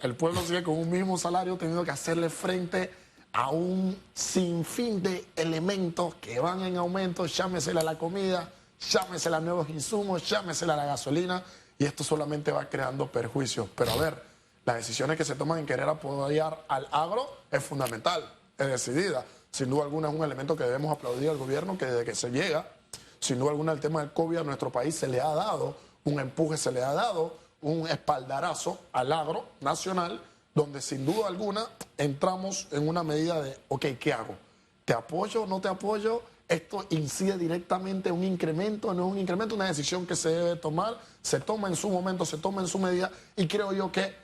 El pueblo sigue con un mismo salario teniendo que hacerle frente a un sinfín de elementos que van en aumento, llámesela la comida, llámesela a nuevos insumos, llámesela a la gasolina, y esto solamente va creando perjuicios. Pero a ver, las decisiones que se toman en querer apoyar al agro es fundamental, es decidida. Sin duda alguna es un elemento que debemos aplaudir al gobierno, que desde que se llega, sin duda alguna el tema del COVID a nuestro país se le ha dado un empuje, se le ha dado un espaldarazo al agro nacional, donde sin duda alguna entramos en una medida de, ok, ¿qué hago? ¿Te apoyo o no te apoyo? Esto incide directamente en un incremento, no es un incremento, una decisión que se debe tomar, se toma en su momento, se toma en su medida, y creo yo que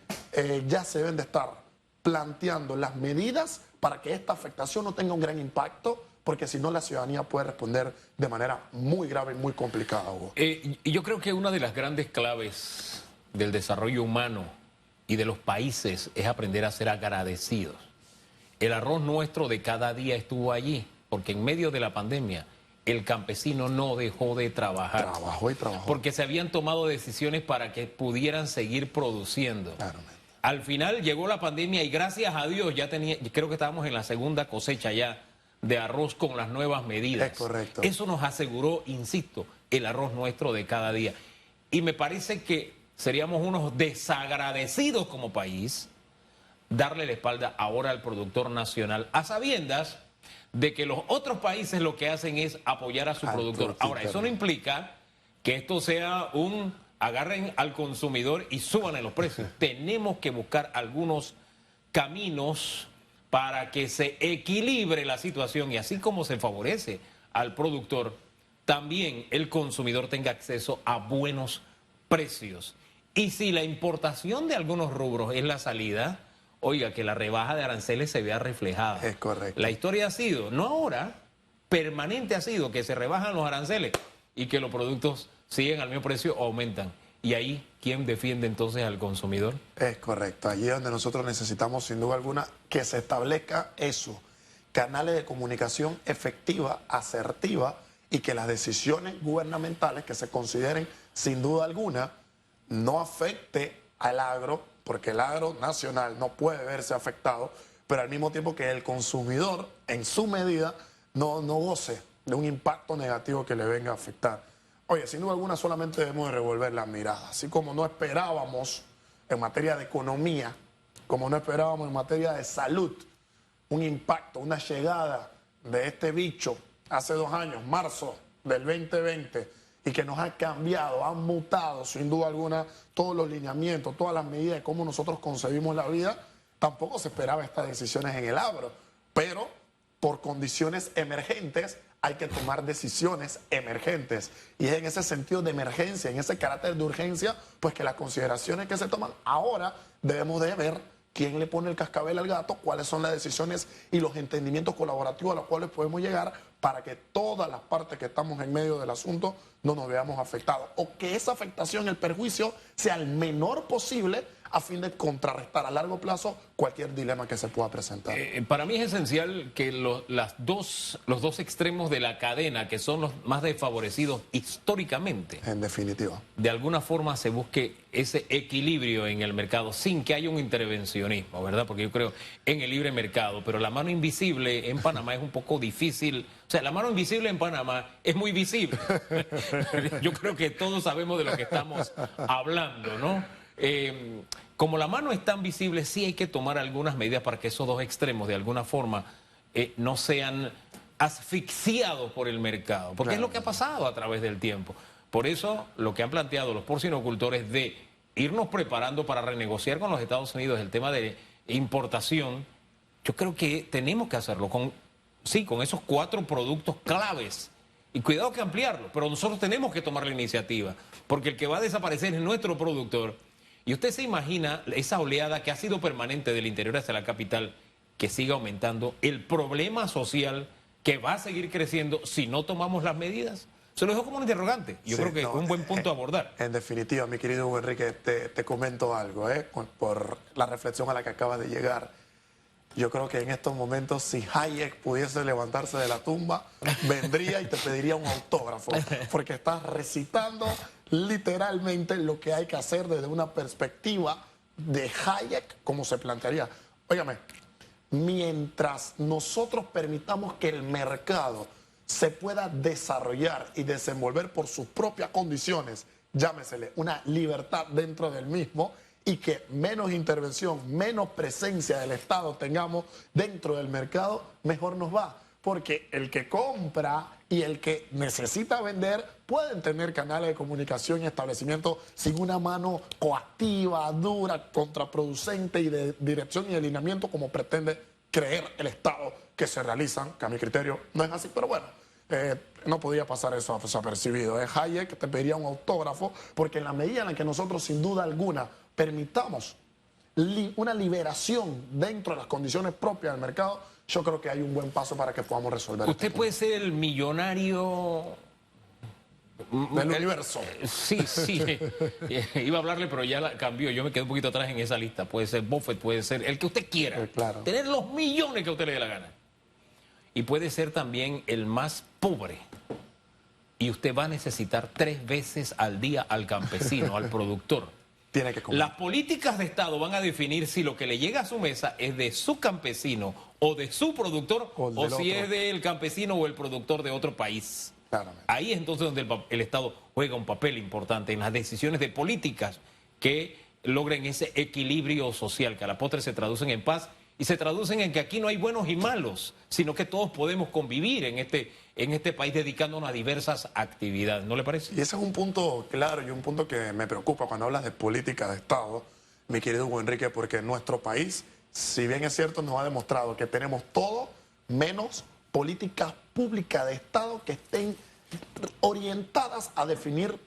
ya se deben de estar planteando las medidas para que esta afectación no tenga un gran impacto, porque si no la ciudadanía puede responder de manera muy grave y muy complicada, Hugo. Y yo creo que una de las grandes claves del desarrollo humano y de los países es aprender a ser agradecidos. El arroz nuestro de cada día estuvo allí, porque en medio de la pandemia el campesino no dejó de trabajar. Trabajó y trabajó. Porque se habían tomado decisiones para que pudieran seguir produciendo. Claramente. Al final llegó la pandemia y gracias a Dios creo que estábamos en la segunda cosecha ya de arroz con las nuevas medidas. Es correcto. Eso nos aseguró, insisto, el arroz nuestro de cada día. Y me parece que seríamos unos desagradecidos como país darle la espalda ahora al productor nacional, a sabiendas de que los otros países lo que hacen es apoyar a su productor. Ahora, eso no implica que esto sea agarren al consumidor y suban los precios. Tenemos que buscar algunos caminos para que se equilibre la situación, y así como se favorece al productor, también el consumidor tenga acceso a buenos precios. Y si la importación de algunos rubros es la salida, oiga, que la rebaja de aranceles se vea reflejada. Es correcto. La historia ha sido, no ahora, permanente ha sido que se rebajan los aranceles y que los productos siguen al mismo precio o aumentan. Y ahí, ¿quién defiende entonces al consumidor? Es correcto. Allí es donde nosotros necesitamos, sin duda alguna, que se establezca eso. Canales de comunicación efectiva, asertiva, y que las decisiones gubernamentales que se consideren, sin duda alguna, no afecte al agro, porque el agro nacional no puede verse afectado, pero al mismo tiempo que el consumidor, en su medida, no goce de un impacto negativo que le venga a afectar. Oye, sin duda alguna solamente debemos de revolver la mirada, así como no esperábamos en materia de economía, como no esperábamos en materia de salud, un impacto, una llegada de este bicho hace 2 años, marzo del 2020, y que nos ha cambiado, han mutado sin duda alguna todos los lineamientos, todas las medidas de cómo nosotros concebimos la vida. Tampoco se esperaba estas decisiones en el agro, pero por condiciones emergentes hay que tomar decisiones emergentes, y es en ese sentido de emergencia, en ese carácter de urgencia, pues que las consideraciones que se toman ahora debemos de ver quién le pone el cascabel al gato, cuáles son las decisiones y los entendimientos colaborativos a los cuales podemos llegar para que todas las partes que estamos en medio del asunto no nos veamos afectados, o que esa afectación, el perjuicio, sea el menor posible a fin de contrarrestar a largo plazo cualquier dilema que se pueda presentar. Para mí es esencial que los dos extremos de la cadena, que son los más desfavorecidos históricamente, En definitiva. de alguna forma se busque ese equilibrio en el mercado sin que haya un intervencionismo, ¿verdad? Porque yo creo en el libre mercado, pero la mano invisible en Panamá es un poco difícil. O sea, la mano invisible en Panamá es muy visible. Yo creo que todos sabemos de lo que estamos hablando, ¿no? Como la mano es tan visible, sí hay que tomar algunas medidas para que esos dos extremos de alguna forma no sean asfixiados por el mercado, porque Claro. es lo que ha pasado a través del tiempo. Por eso lo que han planteado los porcinocultores de irnos preparando para renegociar con los Estados Unidos el tema de importación, yo creo que tenemos que hacerlo con esos 4 productos claves. Y cuidado que ampliarlo, pero nosotros tenemos que tomar la iniciativa, porque el que va a desaparecer es nuestro productor. Y usted se imagina esa oleada que ha sido permanente del interior hacia la capital, que siga aumentando, el problema social que va a seguir creciendo si no tomamos las medidas. Se lo dejo como un interrogante. Yo creo que es un buen punto a abordar. En definitiva, mi querido Hugo Enrique, te comento algo, por la reflexión a la que acabas de llegar. Yo creo que en estos momentos, si Hayek pudiese levantarse de la tumba, vendría y te pediría un autógrafo, porque estás recitando literalmente lo que hay que hacer desde una perspectiva de Hayek como se plantearía. Óigame, mientras nosotros permitamos que el mercado se pueda desarrollar y desenvolver por sus propias condiciones, llámesele una libertad dentro del mismo, y que menos intervención, menos presencia del Estado tengamos dentro del mercado, mejor nos va. Porque el que compra y el que necesita vender pueden tener canales de comunicación y establecimientos sin una mano coactiva, dura, contraproducente y de dirección y alineamiento como pretende creer el Estado que se realizan, que a mi criterio no es así, pero bueno, no podía pasar eso desapercibido. Hayek te pediría un autógrafo, porque en la medida en la que nosotros sin duda alguna permitamos una liberación dentro de las condiciones propias del mercado, yo creo que hay un buen paso para que podamos resolver. Usted puede ser el millonario del universo. Sí, sí. Iba a hablarle, pero ya la cambió. Yo me quedé un poquito atrás en esa lista. Puede ser Buffett, puede ser el que usted quiera. Claro. Tener los millones que a usted le dé la gana. Y puede ser también el más pobre. Y usted va a necesitar 3 veces al día al campesino, al productor. Tiene que comer. Las políticas de Estado van a definir si lo que le llega a su mesa es de su campesino o de su productor, o si es del campesino o el productor de otro país. Claramente. Ahí es entonces donde el Estado juega un papel importante en las decisiones de políticas que logren ese equilibrio social, que a la postre se traducen en paz y se traducen en que aquí no hay buenos y malos, sino que todos podemos convivir en este país dedicándonos a diversas actividades. ¿No le parece? Y ese es un punto claro y un punto que me preocupa cuando hablas de política de Estado, mi querido Hugo Enrique, porque nuestro país, si bien es cierto, nos ha demostrado que tenemos todo menos políticas públicas de Estado que estén orientadas a definir,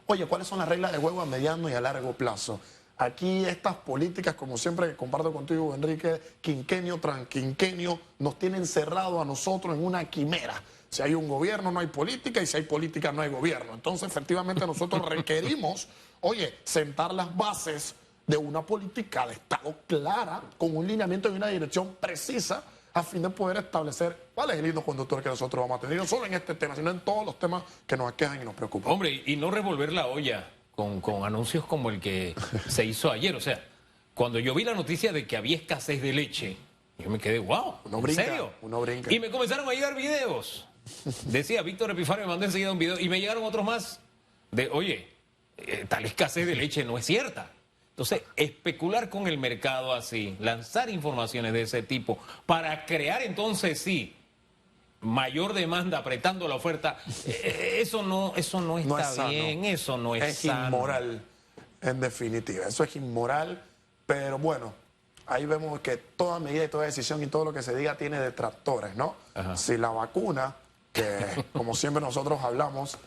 oye, cuáles son las reglas de juego a mediano y a largo plazo. Aquí estas políticas, como siempre comparto contigo, Enrique, quinquenio tras quinquenio, nos tienen cerrado a nosotros en una quimera. Si hay un gobierno, no hay política, y si hay política, no hay gobierno. Entonces, efectivamente, nosotros requerimos, oye, sentar las bases de una política de Estado clara, con un lineamiento y una dirección precisa, a fin de poder establecer cuál es el hilo conductor que nosotros vamos a tener, no solo en este tema, sino en todos los temas que nos aquejan y nos preocupan. Hombre, y no revolver la olla con anuncios como el que se hizo ayer. O sea, cuando yo vi la noticia de que había escasez de leche, yo me quedé, wow, ¿en serio? Uno brinca. Y me comenzaron a llegar videos. Decía, Víctor Epifanio me mandó enseguida un video y me llegaron otros más de, oye, tal escasez de leche no es cierta. Entonces, especular con el mercado así, lanzar informaciones de ese tipo para crear entonces sí mayor demanda apretando la oferta, eso no está bien, eso no es sano. Es inmoral, en definitiva, eso es inmoral, pero bueno, ahí vemos que toda medida y toda decisión y todo lo que se diga tiene detractores, ¿no? Ajá. Si la vacuna, que como siempre nosotros hablamos,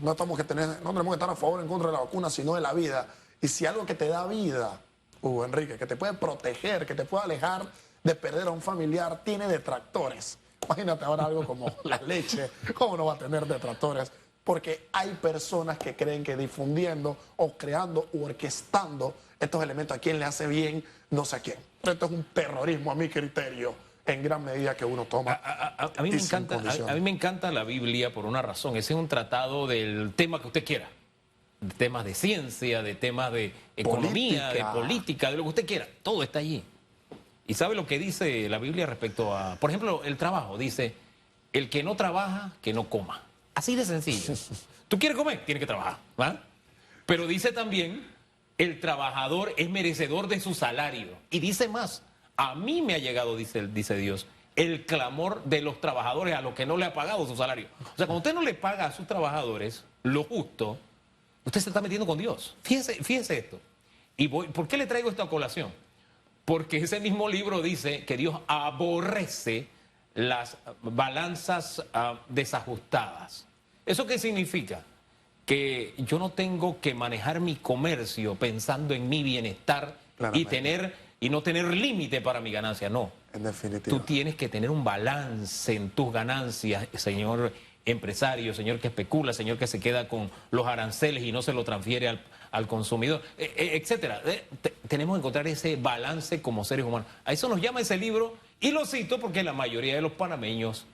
no tenemos que estar a favor o en contra de la vacuna, sino de la vida. Y si algo que te da vida, Hugo Enrique, que te puede proteger, que te puede alejar de perder a un familiar, tiene detractores. Imagínate ahora algo como la leche, ¿cómo no va a tener detractores? Porque hay personas que creen que difundiendo o creando o orquestando estos elementos a quien le hace bien, no sé a quién. Pero esto es un terrorismo a mi criterio, en gran medida que uno toma. A mí me encanta la Biblia por una razón. Ese es un tratado del tema que usted quiera. De temas de ciencia, de temas de economía, de política, de lo que usted quiera. Todo está allí. ¿Y sabe lo que dice la Biblia respecto a, por ejemplo, el trabajo? Dice, el que no trabaja, que no coma. Así de sencillo. ¿Tú quieres comer? Tienes que trabajar. ¿Va? Pero dice también, el trabajador es merecedor de su salario. Y dice más, a mí me ha llegado, dice Dios, el clamor de los trabajadores a los que no le ha pagado su salario. O sea, cuando usted no le paga a sus trabajadores lo justo, usted se está metiendo con Dios. Fíjese esto. ¿Por qué le traigo esto a colación? Porque ese mismo libro dice que Dios aborrece las balanzas desajustadas. ¿Eso qué significa? Que yo no tengo que manejar mi comercio pensando en mi bienestar y no tener límite para mi ganancia. No. En definitiva. Tú tienes que tener un balance en tus ganancias, señor empresario, señor que especula, señor que se queda con los aranceles y no se lo transfiere al consumidor, etcétera. Tenemos que encontrar ese balance como seres humanos. A eso nos llama ese libro, y lo cito porque la mayoría de los panameños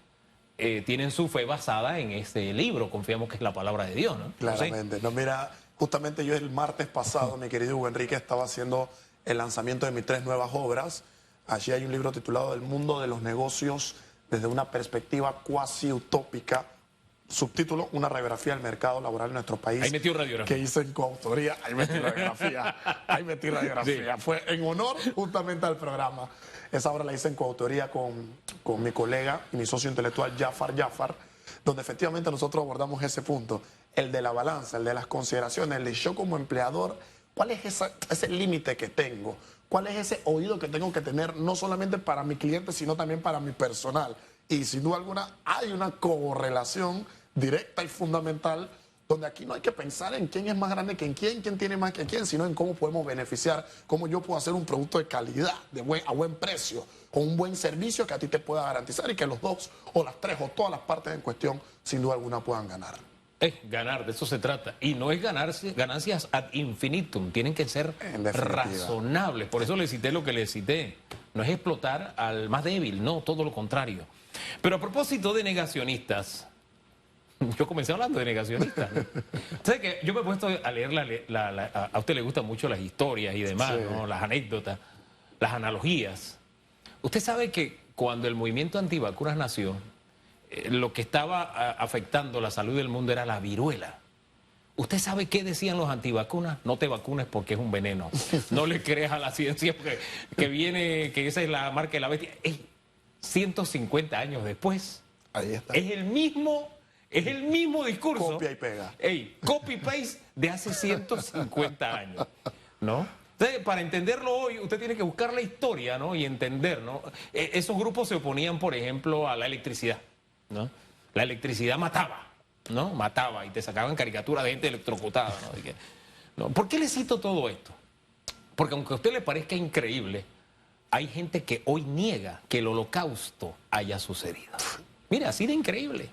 tienen su fe basada en ese libro. Confiamos que es la palabra de Dios, ¿no? Claramente. No, mira, Justamente yo el martes pasado, mi querido Hugo Enrique, estaba haciendo el lanzamiento de mis 3 nuevas obras. Allí hay un libro titulado El mundo de los negocios desde una perspectiva cuasi utópica. Subtítulo, una radiografía del mercado laboral en nuestro país. Ahí metió radiografía. Que hice en coautoría. Ahí metí radiografía. Ahí metí radiografía. Sí. Fue en honor justamente al programa. Esa obra la hice en coautoría con mi colega y mi socio intelectual Jafar, donde efectivamente nosotros abordamos ese punto, el de la balanza, el de las consideraciones, el de yo como empleador, ¿cuál es ese límite que tengo? ¿Cuál es ese oído que tengo que tener no solamente para mi cliente, sino también para mi personal? Y sin duda alguna hay una correlación directa y fundamental donde aquí no hay que pensar en quién es más grande que en quién tiene más que quién, sino en cómo podemos beneficiar, cómo yo puedo hacer un producto de calidad, a buen precio, con un buen servicio que a ti te pueda garantizar y que los 2 o las 3 o todas las partes en cuestión, sin duda alguna, puedan ganar. Es ganar, de eso se trata. Y no es ganancias ad infinitum, tienen que ser razonables. Por eso le cité lo que le cité. No es explotar al más débil, no, todo lo contrario. Pero a propósito de negacionistas, yo comencé hablando de negacionistas, ¿no? ¿Sabe que yo me he puesto a leer, a usted le gustan mucho las historias y demás, sí, ¿no? Las anécdotas, las analogías. Usted sabe que cuando el movimiento antivacunas nació, lo que estaba afectando la salud del mundo era la viruela. ¿Usted sabe qué decían los antivacunas? No te vacunes porque es un veneno. No le creas a la ciencia que esa es la marca de la bestia. 150 años después, ahí está. Es el mismo discurso. Copia y pega. Copy-paste de hace 150 años, ¿no? Entonces, para entenderlo hoy, usted tiene que buscar la historia, ¿no? Y entender, ¿no? Esos grupos se oponían, por ejemplo, a la electricidad, ¿no? La electricidad mataba, ¿no? Mataba y te sacaban caricaturas de gente electrocutada, ¿no? ¿Por qué le cito todo esto? Porque aunque a usted le parezca increíble, hay gente que hoy niega que el holocausto haya sucedido. Mira, así de increíble.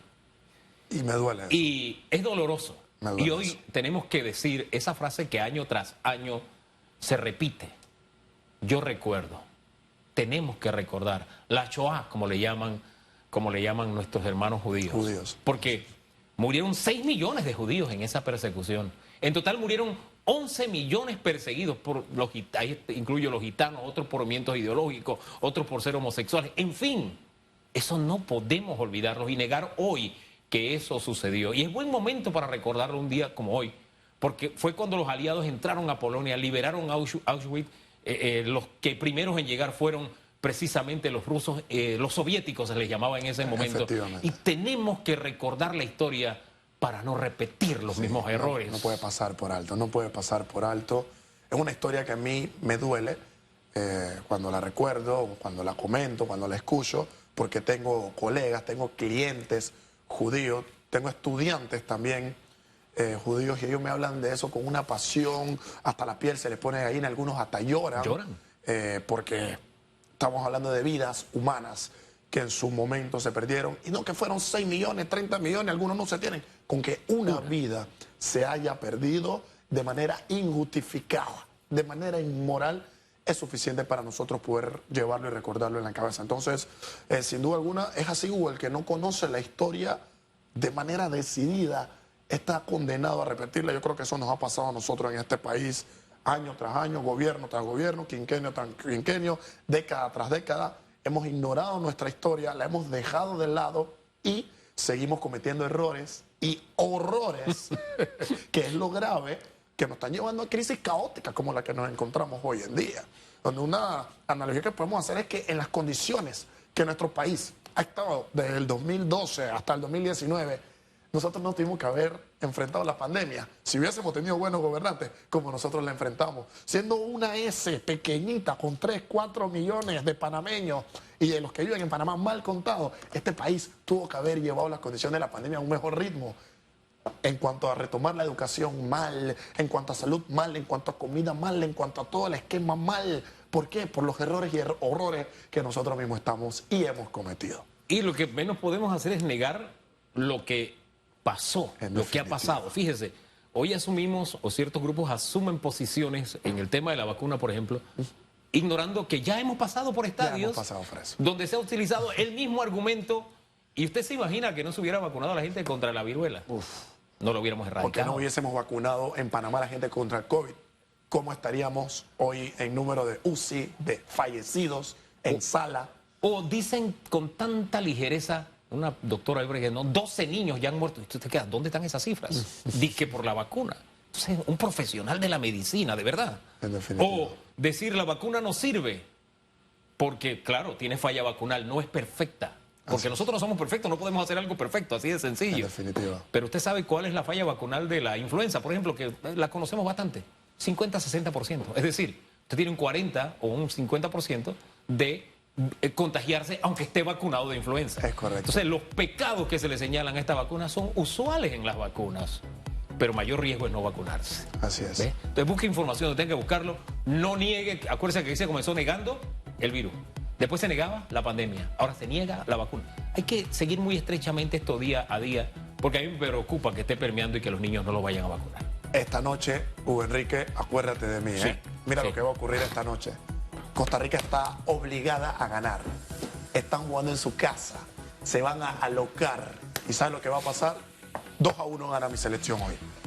Y me duele eso. Y es doloroso. Y hoy eso. tenemos que decir esa frase que año tras año se repite. Yo recuerdo. Tenemos que recordar. La Shoah, como le llaman nuestros hermanos judíos. Porque murieron 6 millones de judíos en esa persecución. En total murieron 11 millones perseguidos por ahí incluyo los gitanos, otros por movimientos ideológicos, otros por ser homosexuales. En fin, eso no podemos olvidarlos y negar hoy que eso sucedió. Y es buen momento para recordarlo un día como hoy, porque fue cuando los aliados entraron a Polonia, liberaron Auschwitz. Los que primeros en llegar fueron precisamente los rusos, los soviéticos se les llamaba en ese momento. Y tenemos que recordar la historia para no repetir los mismos errores. No puede pasar por alto, no puede pasar por alto. Es una historia que a mí me duele cuando la recuerdo, cuando la comento, cuando la escucho, porque tengo colegas, tengo clientes judíos, tengo estudiantes también judíos y ellos me hablan de eso con una pasión, hasta la piel se les pone gallina, algunos hasta lloran. Porque estamos hablando de vidas humanas que en su momento se perdieron, y no que fueron 6 millones, 30 millones, algunos no se tienen, con que una vida se haya perdido de manera injustificada, de manera inmoral, es suficiente para nosotros poder llevarlo y recordarlo en la cabeza. Entonces, sin duda alguna, es así, Hugo, el que no conoce la historia de manera decidida está condenado a repetirla. Yo creo que eso nos ha pasado a nosotros en este país, año tras año, gobierno tras gobierno, quinquenio tras quinquenio, década tras década. Hemos ignorado nuestra historia, la hemos dejado de lado y seguimos cometiendo errores y horrores, que es lo grave, que nos están llevando a crisis caóticas como la que nos encontramos hoy en día. Donde una analogía que podemos hacer es que en las condiciones que nuestro país ha estado desde el 2012 hasta el 2019, nosotros no tuvimos que haber enfrentado la pandemia si hubiésemos tenido buenos gobernantes como nosotros la enfrentamos. Siendo una S pequeñita con 3, 4 millones de panameños y de los que viven en Panamá mal contados, este país tuvo que haber llevado las condiciones de la pandemia a un mejor ritmo. En cuanto a retomar la educación, mal. En cuanto a salud, mal. En cuanto a comida, mal. En cuanto a todo el esquema, mal. ¿Por qué? Por los errores y horrores que nosotros mismos estamos y hemos cometido. Y lo que menos podemos hacer es negar lo que pasó, lo que ha pasado. Fíjese, hoy asumimos, o ciertos grupos asumen posiciones en el tema de la vacuna, por ejemplo, ignorando que ya hemos pasado por estadios donde se ha utilizado el mismo argumento. Y usted se imagina que no se hubiera vacunado a la gente contra la viruela. no lo hubiéramos Porque erradicado. no hubiésemos vacunado en Panamá a la gente contra el COVID, ¿cómo estaríamos hoy en número de UCI, de fallecidos, en sala? O dicen con tanta ligereza, una doctora que no, 12 niños ya han muerto. Y tú te quedas, ¿dónde están esas cifras? Dice que por la vacuna. Entonces, un profesional de la medicina, de verdad. En definitiva. O decir la vacuna no sirve, porque claro, tiene falla vacunal, no es perfecta. Porque nosotros no somos perfectos, no podemos hacer algo perfecto, así de sencillo. En definitiva. Pero usted sabe cuál es la falla vacunal de la influenza, por ejemplo, que la conocemos bastante. 50-60%. Es decir, usted tiene un 40 o un 50% de contagiarse aunque esté vacunado de influenza. Es correcto. Entonces, los pecados que se le señalan a esta vacuna son usuales en las vacunas, pero mayor riesgo es no vacunarse. Así es. ¿Ve? Entonces, busque información donde tenga que buscarlo. No niegue, acuérdese que se comenzó negando el virus. Después se negaba la pandemia. Ahora se niega la vacuna. Hay que seguir muy estrechamente esto día a día, porque a mí me preocupa que esté permeando y que los niños no lo vayan a vacunar. Esta noche, Hugo Enrique, acuérdate de mí, ¿eh? Sí, Mira sí. lo que va a ocurrir esta noche. Costa Rica está obligada a ganar. Están jugando en su casa. Se van a alocar. ¿Y sabes lo que va a pasar? 2-1 gana mi selección hoy.